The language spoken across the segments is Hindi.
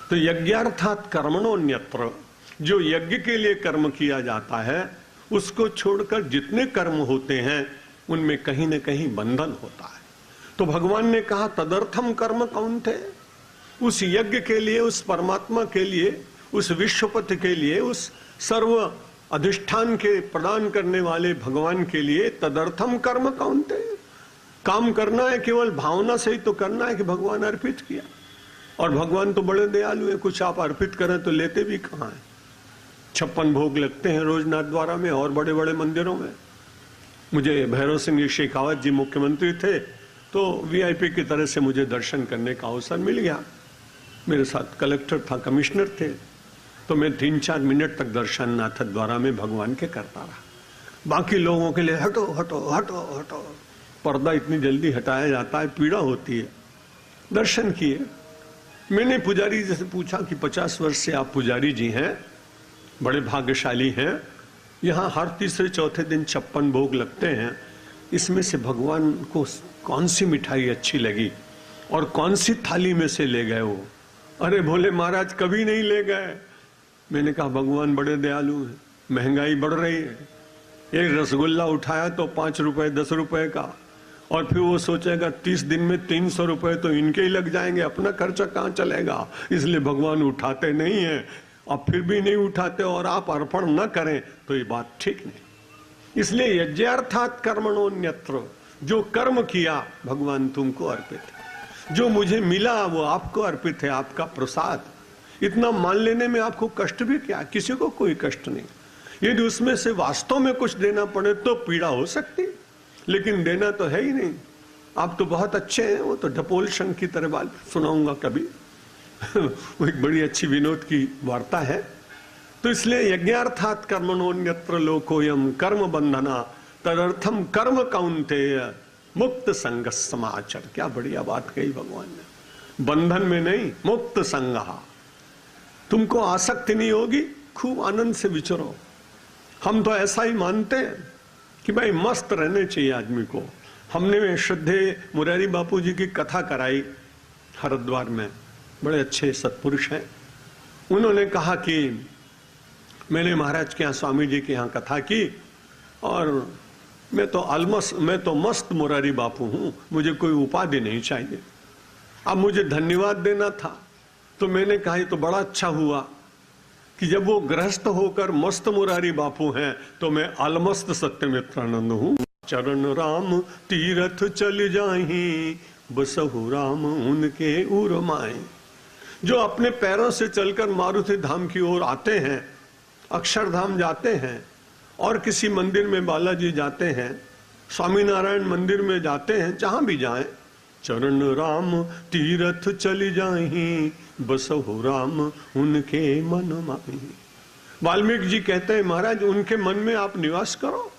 तो यज्ञार्थात कर्मणोन्यत्र, जो यज्ञ के लिए कर्म किया जाता है उसको छोड़कर जितने कर्म होते हैं उनमें कहीं न कहीं बंधन होता है। तो भगवान ने कहा तदर्थम कर्म कौन्ते, उस यज्ञ के लिए, उस परमात्मा के लिए, उस विश्वपति के लिए, उस सर्व अधिष्ठान के प्रदान करने वाले भगवान के लिए तदर्थम कर्म कौन्ते। काम करना है, केवल भावना से ही तो करना है कि भगवान अर्पित किया। और भगवान तो बड़े दयालु है, कुछ आप अर्पित करें तो लेते भी कहाँ है। 56 भोग लगते हैं रोज नाथद्वारा में और बड़े बड़े मंदिरों में। मुझे भैरव सिंह जी शेखावत जी मुख्यमंत्री थे तो वीआईपी की तरह से मुझे दर्शन करने का अवसर मिल गया। मेरे साथ कलेक्टर था, कमिश्नर थे, तो मैं 3-4 मिनट तक दर्शन नाथद्वारा में भगवान के करता रहा। बाकी लोगों के लिए हटो हटो हटो हटो, पर्दा इतनी जल्दी हटाया जाता है, पीड़ा होती है। दर्शन किए। मैंने पुजारी जी से पूछा कि 50 वर्ष से आप पुजारी जी हैं, बड़े भाग्यशाली हैं, यहाँ हर तीसरे चौथे दिन 56 भोग लगते हैं, इसमें से भगवान को कौन सी मिठाई अच्छी लगी और कौन सी थाली में से ले गए वो? अरे बोले महाराज कभी नहीं ले गए। मैंने कहा भगवान बड़े दयालु हैं, महंगाई बढ़ रही है, एक रसगुल्ला उठाया तो 5 रुपए 10 रुपए का, और फिर वो सोचेगा 30 दिन में 300 रुपए तो इनके ही लग जाएंगे, अपना खर्चा कहाँ चलेगा, इसलिए भगवान उठाते नहीं है। अब फिर भी नहीं उठाते और आप अर्पण न करें तो ये बात ठीक नहीं। इसलिए यज्ञार्थात कर्मणोन्यत्र, जो कर्म किया भगवान तुमको अर्पित है, जो मुझे मिला वो आपको अर्पित है, आपका प्रसाद। इतना मान लेने में आपको कष्ट भी क्या, किसी को कोई कष्ट नहीं। यदि उसमें से वास्तव में कुछ देना पड़े तो पीड़ा हो सकती, लेकिन देना तो है ही नहीं। आप तो बहुत अच्छे हैं, वो तो ढपोल शंख की तरह बात सुनाऊंगा कभी वो एक बड़ी अच्छी विनोद की वार्ता है। तो इसलिए यज्ञार्थात कर्मणोन्यत्र लोकोयम कर्म बंधना तदर्थम कर्म कौन्तेय मुक्त संग समाचर। क्या बढ़िया बात कही भगवान ने, बंधन में नहीं, मुक्त संग। तुमको आसक्ति नहीं होगी, खूब आनंद से विचरो। हम तो ऐसा ही मानते हैं कि भाई मस्त रहने चाहिए आदमी को। हमने श्रद्धेय मुरारी बापू जी की कथा कराई हरिद्वार में, बड़े अच्छे सत्पुरुष हैं। उन्होंने कहा कि मैंने महाराज के यहाँ, स्वामी जी के यहाँ कथा की और मैं तो मस्त मुरारी बापू हूँ, मुझे कोई उपाधि नहीं चाहिए। अब मुझे धन्यवाद देना था तो मैंने कहा ये तो बड़ा अच्छा हुआ कि जब वो गृहस्थ होकर मस्त मुरारी बापू हैं तो मैं अलमस्त सत्यमित्रानंद हूँ। चरण राम तीरथ चल जाही, बसहु राम उनके उरमाए। जो अपने पैरों से चलकर मारुति धाम की ओर आते हैं, अक्षरधाम जाते हैं, और किसी मंदिर में बालाजी जाते हैं, स्वामीनारायण मंदिर में जाते हैं, जहां भी जाएं, चरण राम तीरथ चली जाही, बसहु राम उनके मन माही। वाल्मीकि जी कहते हैं महाराज उनके मन में आप निवास करो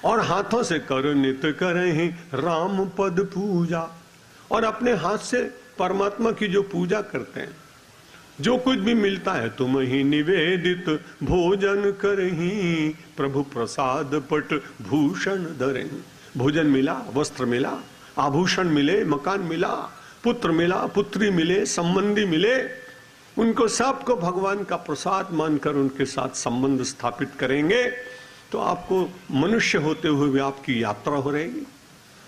और हाथों से कर नित करें राम पद पूजा, और अपने हाथ से परमात्मा की जो पूजा करते हैं, जो कुछ भी मिलता है तुम ही निवेदित भोजन करही, प्रभु प्रसाद पट भूषण धरही। भोजन मिला, वस्त्र मिला, आभूषण मिले, मकान मिला, पुत्र मिला, पुत्री मिले, संबंधी मिले, उनको सबको भगवान का प्रसाद मानकर उनके साथ संबंध स्थापित करेंगे तो आपको मनुष्य होते हुए भी आपकी यात्रा हो रहेगी।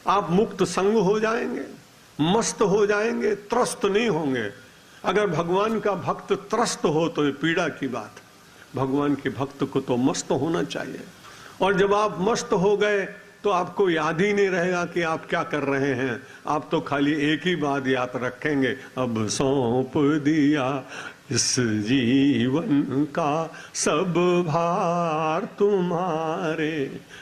आप मुक्त संग हो जाएंगे, मस्त हो जाएंगे, त्रस्त नहीं होंगे। अगर भगवान का भक्त त्रस्त हो तो ये पीड़ा की बात है। भगवान के भक्त को तो मस्त होना चाहिए, और जब आप मस्त हो गए तो आपको याद ही नहीं रहेगा कि आप क्या कर रहे हैं। आप तो खाली एक ही बात याद रखेंगे, अब सौंप दिया इस जीवन का सब भार तुम्हारे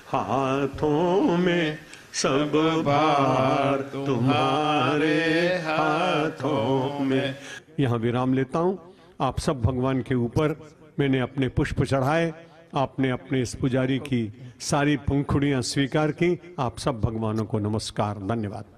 हाथों में, सब भार तुम्हारे हाथों में। यहाँ विराम लेता हूँ। आप सब भगवान के ऊपर मैंने अपने पुष्प चढ़ाए, आपने अपने इस पुजारी की सारी पंखुड़ियाँ स्वीकार की। आप सब भगवानों को नमस्कार, धन्यवाद।